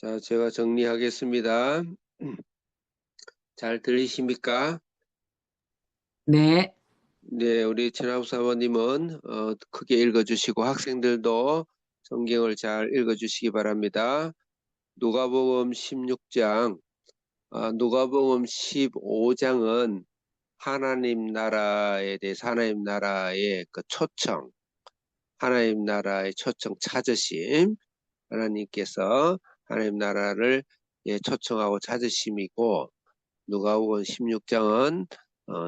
자, 제가 정리하겠습니다. 잘 들리십니까? 네, 네, 우리 천하우 사모님은 크게 읽어주시고 학생들도 성경을 잘 읽어주시기 바랍니다. 누가복음 16장, 누가복음 15장은 하나님 나라에 대해서 하나님 나라의 그 초청, 하나님 나라의 초청 찾으심, 하나님께서 하나님 나라를 초청하고 찾으심이고, 누가복음 16장은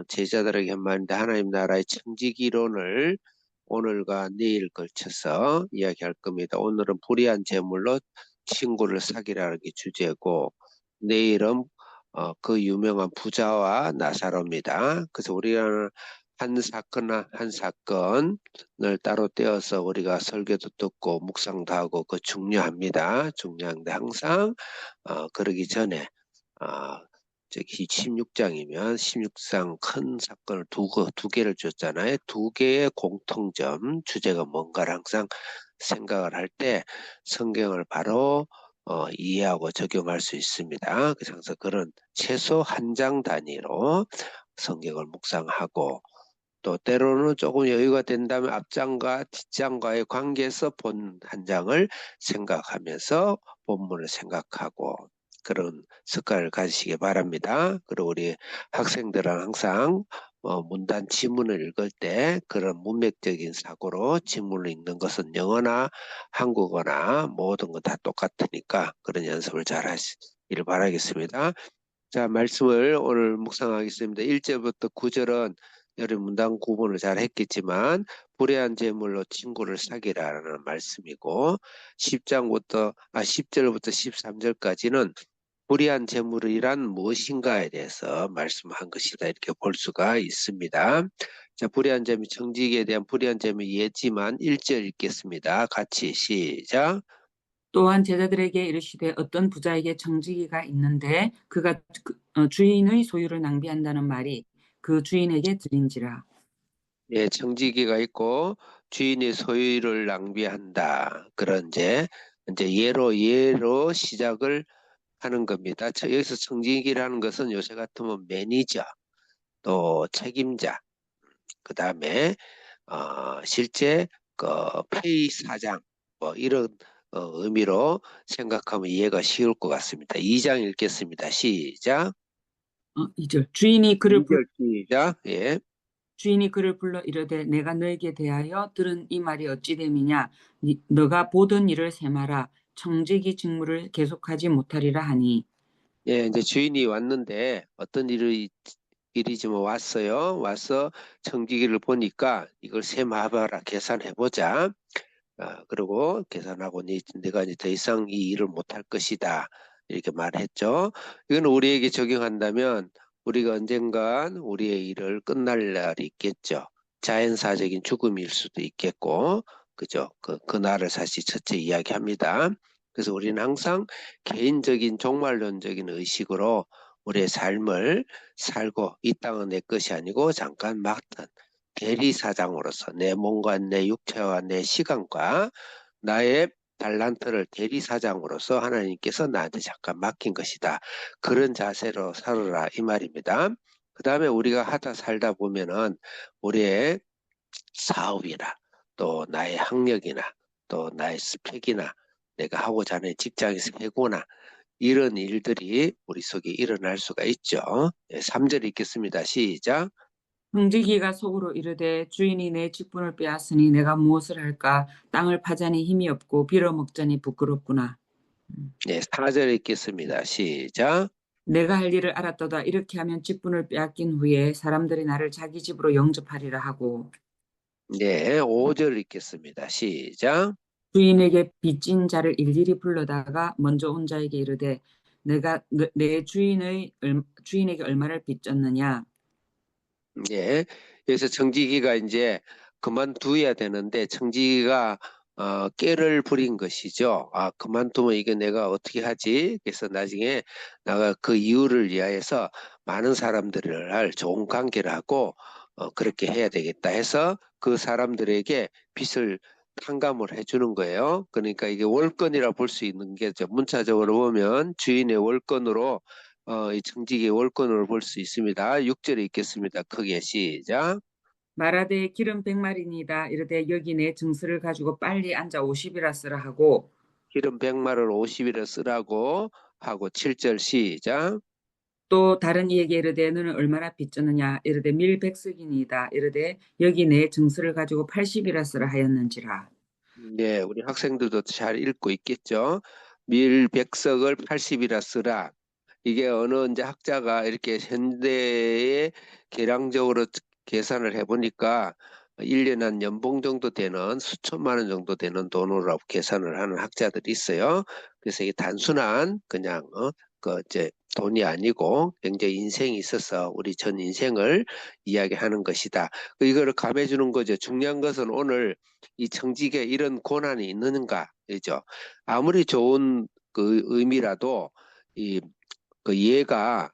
제자들에게 한 말인데 하나님 나라의 청지기론을 오늘과 내일 걸쳐서 이야기할 겁니다. 오늘은 불의한 제물로 친구를 사귀라는 게 주제고 내일은 그 유명한 부자와 나사로입니다. 그래서 우리는 한 사건 한 사건을 따로 떼어서 우리가 설교도 듣고 묵상도 하고 그 중요합니다. 중요한데 항상 그러기 전에 어, 저기 16장이면 16장 큰 사건을 두 개를 줬잖아요. 두 개의 공통점, 주제가 뭔가를 항상 생각을 할 때 성경을 바로 이해하고 적용할 수 있습니다. 그래서 그런 최소 한 장 단위로 성경을 묵상하고 또 때로는 조금 여유가 된다면 앞장과 뒷장과의 관계에서 본 한 장을 생각하면서 본문을 생각하고 그런 습관을 가지시기 바랍니다. 그리고 우리 학생들은 항상 문단 지문을 읽을 때 그런 문맥적인 사고로 지문을 읽는 것은 영어나 한국어나 모든 건 다 똑같으니까 그런 연습을 잘 하시기를 바라겠습니다. 자, 말씀을 오늘 묵상하겠습니다. 1절부터 9절은 여러분 문단 구분을 잘 했겠지만 불의한 제물로 친구를 사귀라는 말씀이고 10절부터 13절까지는 불의한 제물이란 무엇인가에 대해서 말씀한 것이다 이렇게 볼 수가 있습니다. 자, 불의한 제물 청지기에 대한 불의한 제물 예지만 1절 읽겠습니다. 같이 시작. 또한 제자들에게 이르시되 어떤 부자에게 청지기가 있는데 그가 주인의 소유를 낭비한다는 말이 그 주인에게 들린지라. 예, 청지기가 있고 주인의 소유를 낭비한다. 그런 이제 예로 시작을 하는 겁니다. 여기서 청지기라는 것은 요새 같으면 매니저, 또 책임자, 그 다음에 실제 그 페이 사장 뭐 이런 의미로 생각하면 이해가 쉬울 것 같습니다. 2장 읽겠습니다. 시작. 2절 이절 시작. 예. 주인이 그를 불러 이르되 내가 너에게 대하여 들은 이 말이 어찌 됨이냐 너가 보던 일을 세마라 청지기 직무를 계속하지 못하리라 하니. 예, 이제 주인이 왔는데 어떤 일이지만 왔어요. 와서 청지기를 보니까 이걸 셈해봐라, 계산해보자. 그리고 계산하고 내가 이제 더 이상 이 일을 못할 것이다. 이렇게 말했죠. 이건 우리에게 적용한다면 우리가 언젠간 우리의 일을 끝날 날이 있겠죠. 자연사적인 죽음일 수도 있겠고, 그죠? 그 날을 사실 첫째 이야기합니다. 그래서 우리는 항상 개인적인 종말론적인 의식으로 우리의 삶을 살고 이 땅은 내 것이 아니고 잠깐 맡은 대리사장으로서 내 몸과 내 육체와 내 시간과 나의 달란트를 대리사장으로서 하나님께서 나한테 잠깐 맡긴 것이다. 그런 자세로 살아라 이 말입니다. 그 다음에 우리가 하다 살다 보면은 우리의 사업이나 또 나의 학력이나 또 나의 스펙이나 내가 하고자 하는 직장에서 해고나 이런 일들이 우리 속에 일어날 수가 있죠. 3절 읽겠습니다. 시작. 청지기가 속으로 이르되 주인이 내 직분을 빼앗으니 내가 무엇을 할까 땅을 파자니 힘이 없고 빌어먹자니 부끄럽구나. 네, 4절 읽겠습니다. 시작. 내가 할 일을 알았도다. 이렇게 하면 직분을 빼앗긴 후에 사람들이 나를 자기 집으로 영접하리라 하고. 네, 5절 읽겠습니다. 시작. 주인에게 빚진 자를 일일이 불러다가 먼저 온 자에게 이르되 내가 내 주인에게 얼마를 빚졌느냐. 네, 여기서 청지기가 이제 그만두어야 되는데 청지기가 깨를 부린 것이죠. 그만두면 이게 내가 어떻게 하지? 그래서 나중에 내가 그 이유를 위하여서 많은 사람들을 할 좋은 관계를 하고 그렇게 해야 되겠다 해서 그 사람들에게 빚을 탕감을 해주는 거예요. 그러니까 이게 월권이라 볼 수 있는 게죠. 문자적으로 보면 주인의 월권으로 이 청지기의 월권으로 볼 수 있습니다. 6절에 있겠습니다. 크게 시작. 말하되 기름 100마리니다 이르되 여기 내 증서를 가지고 빨리 앉아 50이라 쓰라 하고 기름 100마를 50일에 쓰라고 하고 7절 시작. 또 다른 이에게 이르되 너는 얼마나 빚졌느냐 이르되 밀 100석이니이다 이르되 여기 내 증서를 가지고 80이라 쓰라 하였는지라. 네, 우리 학생들도 잘 읽고 있겠죠. 밀 100석을 80이라 쓰라. 이게 어느 이제 학자가 이렇게 현대에 계량적으로 계산을 해보니까 1년 한 연봉 정도 되는 수천만 원 정도 되는 돈으로 계산을 하는 학자들이 있어요. 그래서 이게 단순한 그냥 그 이제 돈이 아니고 굉장히 인생이 있어서 우리 전 인생을 이야기하는 것이다. 이거를 감해주는 거죠. 중요한 것은 오늘 이 청직에 이런 고난이 있는가, 그죠? 아무리 좋은 그 의미라도 이 그 얘가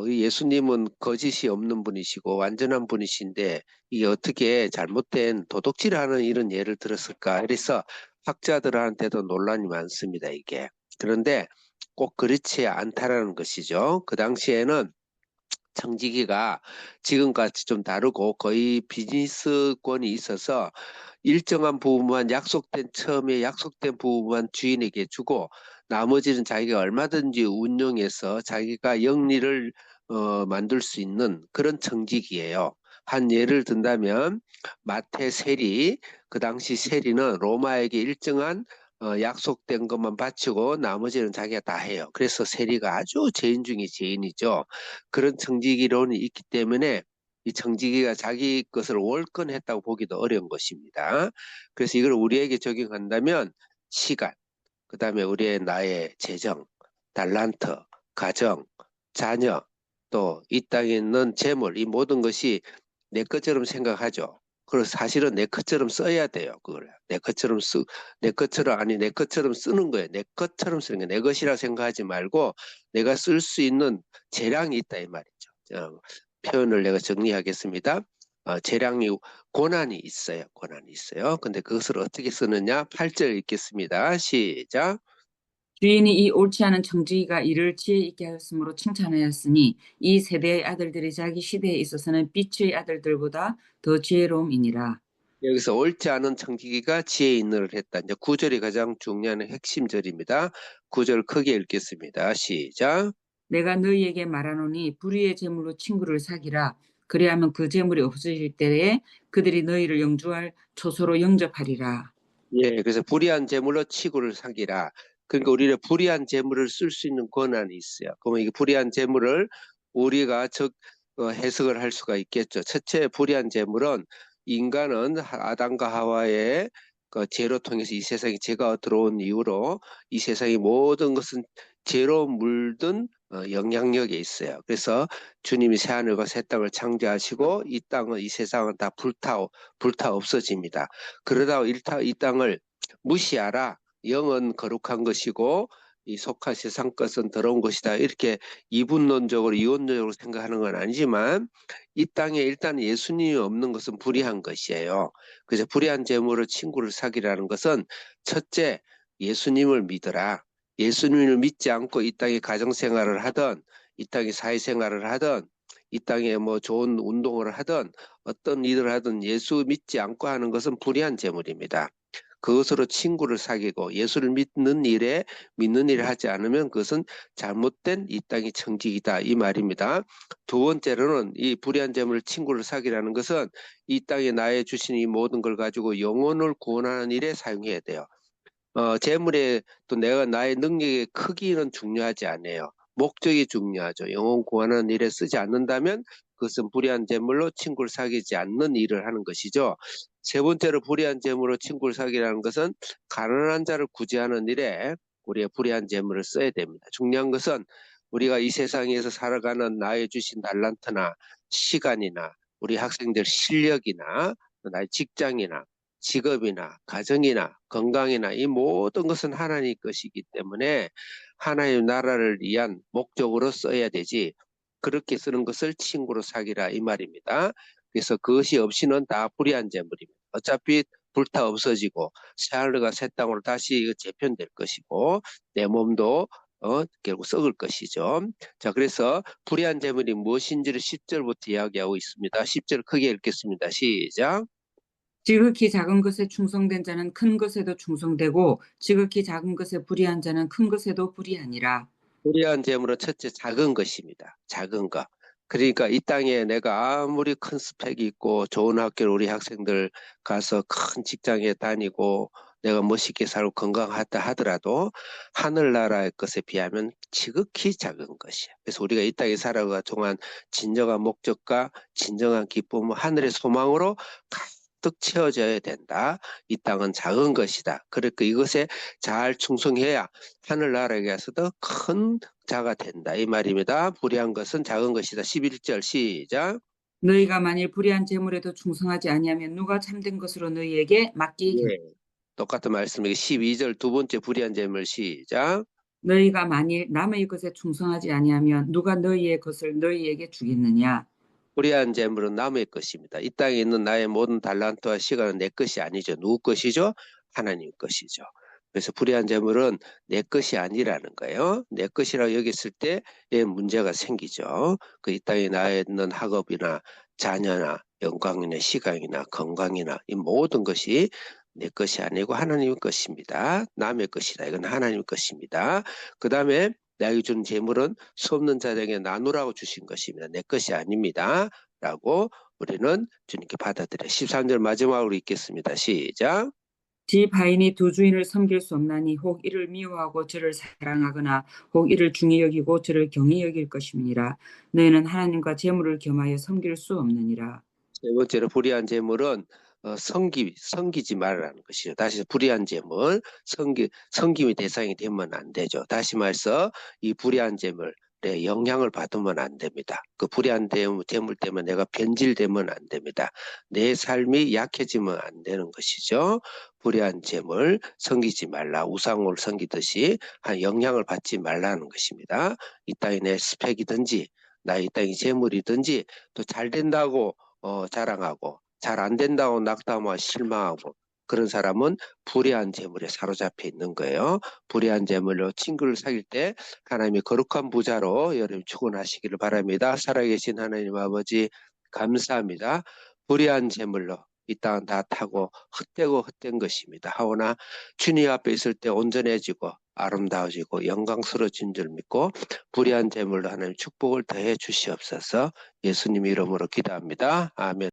예수님은 거짓이 없는 분이시고 완전한 분이신데 이게 어떻게 잘못된 도둑질하는 이런 예를 들었을까? 그래서 학자들한테도 논란이 많습니다, 이게. 그런데 꼭 그렇지 않다라는 것이죠. 그 당시에는 청지기가 지금같이 좀 다르고 거의 비즈니스권이 있어서 일정한 부분만 처음에 약속된 부분만 주인에게 주고 나머지는 자기가 얼마든지 운용해서 자기가 영리를 만들 수 있는 그런 청지기예요. 한 예를 든다면 마태 세리, 그 당시 세리는 로마에게 일정한 약속된 것만 바치고 나머지는 자기가 다 해요. 그래서 세리가 아주 죄인 중에 죄인이죠. 그런 청지기론이 있기 때문에 이 청지기가 자기 것을 월권했다고 보기도 어려운 것입니다. 그래서 이걸 우리에게 적용한다면 시간, 그 다음에 우리의 나의 재정, 달란트, 가정, 자녀, 또 이 땅에 있는 재물, 이 모든 것이 내 것처럼 생각하죠. 그래서 사실은 내 것처럼 써야 돼요. 그걸 내 것처럼 아니 내 것처럼 쓰는 거예요. 내 것처럼 쓰는 거, 내 것이라 생각하지 말고 내가 쓸 수 있는 재량이 있다 이 말이죠. 표현을 내가 정리하겠습니다. 재량이 고난이 있어요. 고난이 있어요. 근데 그것을 어떻게 쓰느냐? 8절 읽겠습니다. 시작. 주인이 이 옳지 않은 청지기가 이를 지혜 있게 하였으므로 칭찬하였으니 이 세대의 아들들이 자기 시대에 있어서는 빛의 아들들보다 더 지혜로움이니라. 여기서 옳지 않은 청지기가 지혜 있느를 했다. 이제 9절이 가장 중요한 핵심 절입니다. 9절 크게 읽겠습니다. 시작. 내가 너희에게 말하노니 불의의 제물로 친구를 사기라. 그리하면 그 제물이 없어질 때에 그들이 너희를 영주할 초소로 영접하리라. 예, 그래서 불의한 재물로 치고를 사기라. 그러니까 우리는 불의한 재물을 쓸 수 있는 권한이 있어요. 그러면 이 불의한 재물을 우리가 해석을 할 수가 있겠죠. 첫째, 불의한 재물은 인간은 아담과 하와의 그 죄로 통해서 이 세상에 죄가 들어온 이후로 이 세상의 모든 것은 죄로 물든 영향력에 있어요. 그래서 주님이 새하늘과 새 땅을 창조하시고 이 세상은 다 불타 없어집니다. 그러다 이 땅을 무시하라. 영은 거룩한 것이고 이 속한 세상 것은 더러운 것이다. 이렇게 이분론적으로 이원론적으로 생각하는 건 아니지만 이 땅에 일단 예수님이 없는 것은 불의한 것이에요. 그래서 불의한 재물로 친구를 사귀라는 것은 첫째 예수님을 믿어라. 예수님을 믿지 않고 이 땅에 가정생활을 하든 이 땅에 사회생활을 하든 이 땅에 뭐 좋은 운동을 하든 어떤 일을 하든 예수 믿지 않고 하는 것은 불의한 재물입니다. 그것으로 친구를 사귀고 예수를 믿는 일을 하지 않으면 그것은 잘못된 이 땅의 청직이다 이 말입니다. 두 번째로는 이 불의한 재물을 친구를 사귀라는 것은 이 땅에 나의 주신 이 모든 걸 가지고 영혼을 구원하는 일에 사용해야 돼요. 재물에 또 내가 나의 능력의 크기는 중요하지 않아요. 목적이 중요하죠. 영혼 구하는 일에 쓰지 않는다면 그것은 불의한 재물로 친구를 사귀지 않는 일을 하는 것이죠. 세 번째로 불의한 재물로 친구를 사귀라는 것은 가난한 자를 구제하는 일에 우리의 불의한 재물을 써야 됩니다. 중요한 것은 우리가 이 세상에서 살아가는 나의 주신 달란트나 시간이나 우리 학생들 실력이나 나의 직장이나 직업이나 가정이나 건강이나 이 모든 것은 하나님 것이기 때문에 하나님 나라를 위한 목적으로 써야 되지 그렇게 쓰는 것을 친구로 사귀라 이 말입니다. 그래서 그것이 없이는 다 불의한 재물입니다. 어차피 불타 없어지고 새하늘과 새 땅으로 다시 재편될 것이고 내 몸도 결국 썩을 것이죠. 자, 그래서 불의한 재물이 무엇인지를 10절부터 이야기하고 있습니다. 10절 크게 읽겠습니다. 시작. 지극히 작은 것에 충성된 자는 큰 것에도 충성되고 지극히 작은 것에 불의한 자는 큰 것에도 불의하니라. 불의한 재물은 첫째 작은 것입니다. 작은 것. 그러니까 이 땅에 내가 아무리 큰 스펙이 있고 좋은 학교를 우리 학생들 가서 큰 직장에 다니고 내가 멋있게 살고 건강하다 하더라도 하늘나라의 것에 비하면 지극히 작은 것이야. 그래서 우리가 이 땅에 살아가 동안 진정한 목적과 진정한 기쁨은 하늘의 소망으로 가득 채워져야 된다. 이 땅은 작은 것이다. 그러니까 이것에 잘 충성해야 하늘나라에서도 큰 자가 된다. 이 말입니다. 불의한 것은 작은 것이다. 11절 시작. 너희가 만일 불의한 재물에도 충성하지 아니하면 누가 참된 것으로 너희에게 맡기겠느냐. 예. 똑같은 말씀이고 12절 두 번째 불의한 재물 시작. 너희가 만일 남의 것에 충성하지 아니하면 누가 너희의 것을 너희에게 주겠느냐. 불의한 재물은 남의 것입니다. 이 땅에 있는 나의 모든 달란트와 시간은 내 것이 아니죠. 누구 것이죠? 하나님 것이죠. 그래서 불의한 재물은 내 것이 아니라는 거예요. 내 것이라고 여겼을 때에 문제가 생기죠. 그 이 땅에 나에 있는 학업이나 자녀나 영광이나 시간이나 건강이나 이 모든 것이 내 것이 아니고 하나님의 것입니다. 남의 것이다. 이건 하나님의 것입니다. 그 다음에 나에게 준 재물은 수 없는 자에게 나누라고 주신 것입니다. 내 것이 아닙니다. 라고 우리는 주님께 받아들여. 13절 마지막으로 읽겠습니다. 시작. 지 바인이 두 주인을 섬길 수 없나니 혹 이를 미워하고 저를 사랑하거나 혹 이를 중히 여기고 저를 경히 여길 것임이니라. 너희는 하나님과 재물을 겸하여 섬길 수 없느니라. 세 번째로 불의한 재물은 섬기지 말라는 것이죠. 다시 불의한 재물, 섬김의 대상이 되면 안 되죠. 다시 말해서 이 불의한 재물에 영향을 받으면 안 됩니다. 그 불의한 재물 때문에 내가 변질되면 안 됩니다. 내 삶이 약해지면 안 되는 것이죠. 불의한 재물 섬기지 말라. 우상을 섬기듯이 한 영향을 받지 말라는 것입니다. 이 땅에 내 스펙이든지 나 이 땅에 재물이든지 또 잘 된다고 자랑하고 잘 안 된다고 낙담하고 실망하고 그런 사람은 불의한 재물에 사로잡혀 있는 거예요. 불의한 재물로 친구를 사귈 때 하나님이 거룩한 부자로 여러분 축원하시기를 바랍니다. 살아계신 하나님 아버지 감사합니다. 불의한 재물로 이 땅은 다 타고 헛되고 헛된 것입니다. 하오나 주님 앞에 있을 때 온전해지고 아름다워지고 영광스러워진 줄 믿고 불의한 재물로 하나님 축복을 더해 주시옵소서. 예수님 이름으로 기도합니다. 아멘.